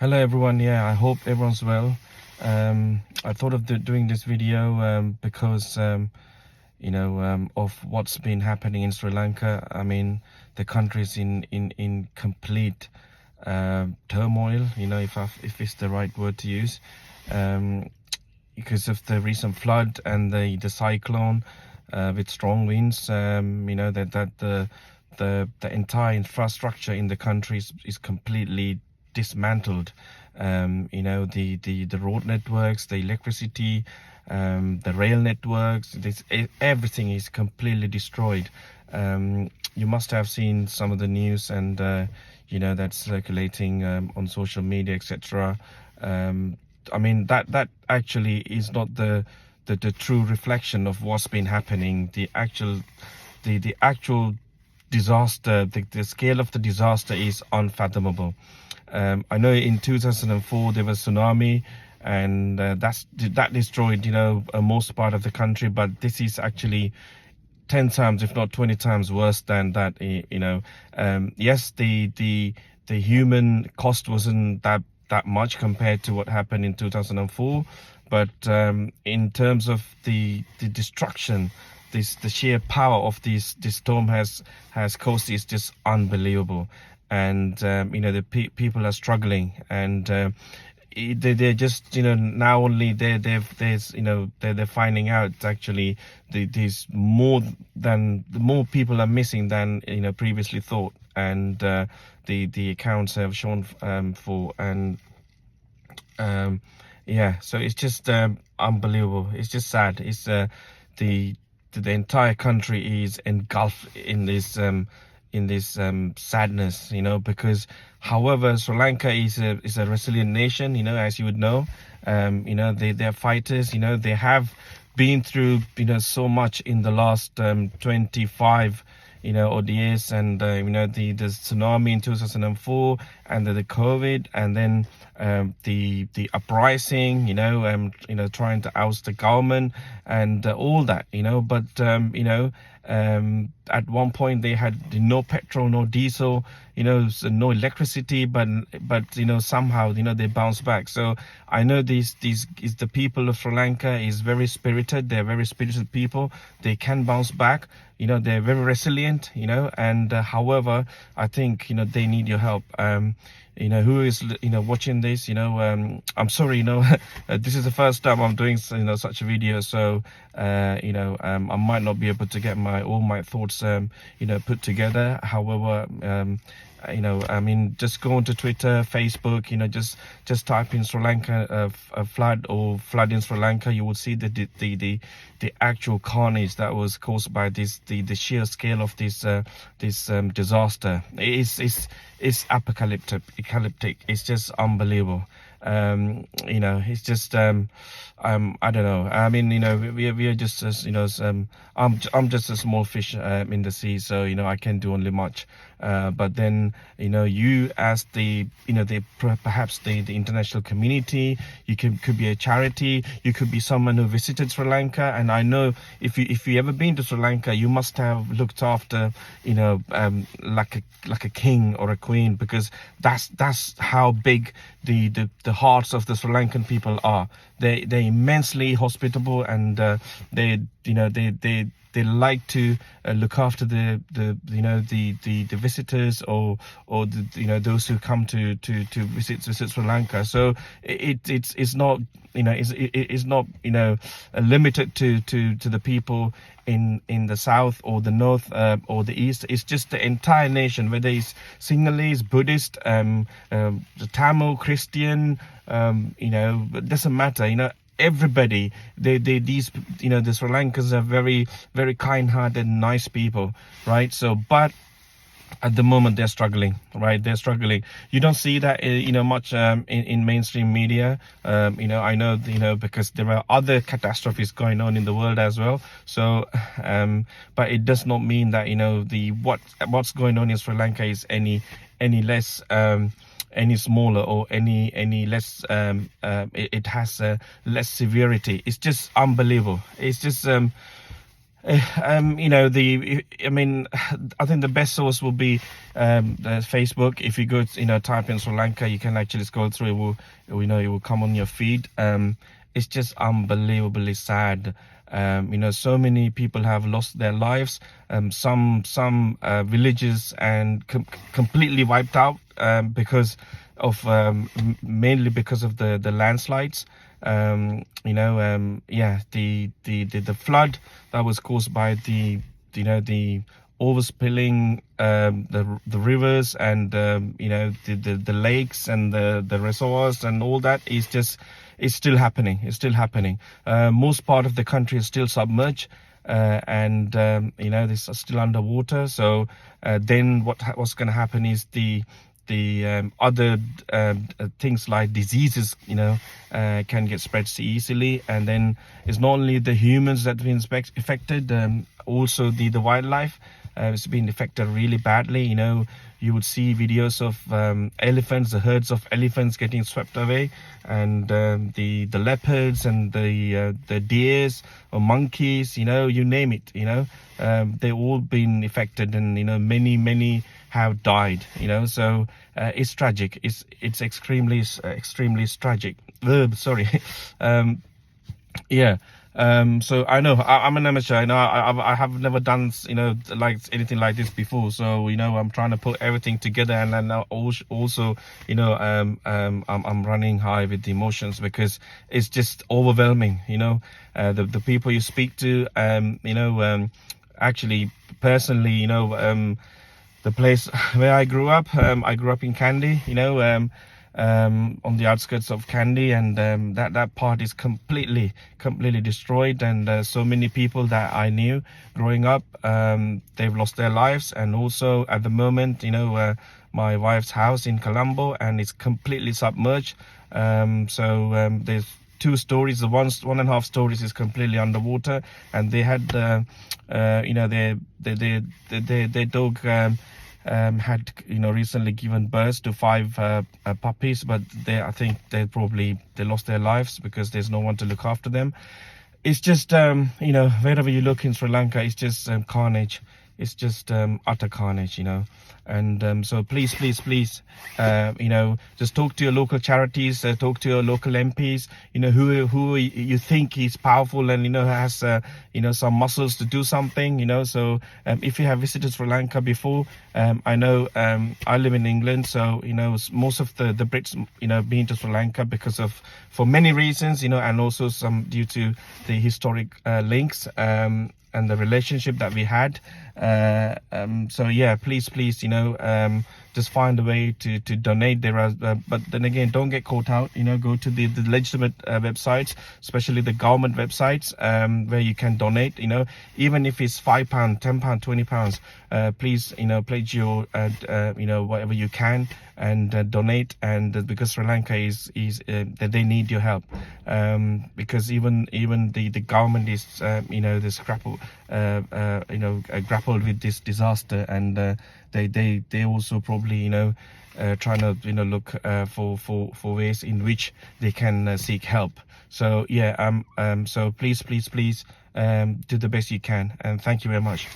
Hello everyone. Yeah, I hope everyone's well. I thought of doing this video because of what's been happening in Sri Lanka. I mean, the country's in complete turmoil. If it's the right word to use, because of the recent flood and the cyclone with strong winds. The entire infrastructure in the country is completely dismantled. The road networks, the electricity, the rail networks, everything is completely destroyed. You must have seen some of the news and that's circulating on social media, etc. I mean, that actually is not the true reflection of what's been happening. The actual disaster, the scale of the disaster is unfathomable. I know in 2004 there was tsunami, and that destroyed most part of the country, but this is actually 10 times, if not 20 times worse than that. Yes, the human cost wasn't that much compared to what happened in 2004, but in terms of the destruction, the sheer power of this storm has caused is just unbelievable. And the people are struggling, and they're just now only they're finding out actually there's more people are missing than previously thought, and the accounts have shown for. And so it's just unbelievable. It's just sad. It's the entire country is engulfed in this sadness, because however Sri Lanka is a resilient nation, as you would know. They're fighters. They have been through so much in the last 25 odd years, and the tsunami in 2004, and the COVID, and then the uprising, trying to oust the government, and all that, but at one point they had no petrol, no diesel, so no electricity, but somehow they bounced back. So I know these is the people of Sri Lanka is very spirited. They're very spirited people. They can bounce back. They're very resilient. And however, I think they need your help. Who is watching this, I'm sorry, this is the first time I'm doing such a video, so I might not be able to get all my thoughts put together. However, I mean, just go onto Twitter, Facebook, just type in Sri Lanka flood or flood in Sri Lanka. You will see the actual carnage that was caused by the sheer scale of this disaster. It's apocalyptic. It's just unbelievable. It's just I don't know. I mean, we are just I'm just a small fish in the sea, so I can't do only much. But then you as perhaps the international community, you could be a charity, you could be someone who visited Sri Lanka, and I know if you ever been to Sri Lanka, you must have looked after like a king or a queen, because that's how big the hearts of the Sri Lankan people are. They're immensely hospitable, and they like to look after the visitors, or those who come to visit Sri Lanka. So it's not it's not limited to the people in the south or the north or the east. It's just the entire nation, whether it's Sinhalese, Buddhist, the Tamil, Christian, it doesn't matter. Everybody, the Sri Lankans are very, very kind-hearted, nice people, right? So, but at the moment they're struggling, right? They're struggling. You don't see that much in mainstream media. I know because there are other catastrophes going on in the world as well. So but it does not mean that what's going on in Sri Lanka is any less any smaller or any less it has less severity. It's just unbelievable. It's just You know, I mean, I think the best source will be the Facebook. If you go, type in Sri Lanka, you can actually scroll through. It will come on your feed. It's just unbelievably sad. So many people have lost their lives. Some villages and completely wiped out because of mainly because of the landslides. The flood that was caused by the overspilling the rivers and the lakes and the reservoirs and all that it's still happening. Most part of the country is still submerged. This is still underwater. So then what's going to happen is the other things like diseases can get spread easily, and then it's not only the humans that have been affected, also the wildlife is being affected really badly. You would see videos of elephants, the herds of elephants getting swept away, and the leopards and the deers or monkeys, you name it, they've all been affected, and many have died. So it's tragic. It's extremely tragic. Sorry. So I know I'm an amateur. I have never done like anything like this before. So I'm trying to put everything together, and then also I'm running high with the emotions because it's just overwhelming. The people you speak to, actually personally, the place where I grew up in Kandy, on the outskirts of Kandy, and that part is completely destroyed, and so many people that I knew growing up, they've lost their lives. And also at the moment, my wife's house in Colombo, and it's completely submerged. There's 2 stories. The 1.5 stories is completely underwater, and they had their dog had recently given birth to 5 puppies, but I think they lost their lives because there's no one to look after them. It's just wherever you look in Sri Lanka, it's just carnage. It's just utter carnage, and so please, just talk to your local charities, talk to your local MPs, who you think is powerful and has some muscles to do something. So if you have visited Sri Lanka before, I know I live in England, so most of the Brits been to Sri Lanka for many reasons, and also some due to the historic links and the relationship that we had. So yeah, please, just find a way to donate. But then again, don't get caught out. Go to the legitimate websites, especially the government websites, where you can donate. Even if it's £5, £10, £20, please, pledge your whatever you can and donate. And because Sri Lanka is that they need your help, because even the government is this grappled with this disaster, and they also probably trying to look for ways in which they can seek help. So yeah, so please do the best you can, and thank you very much.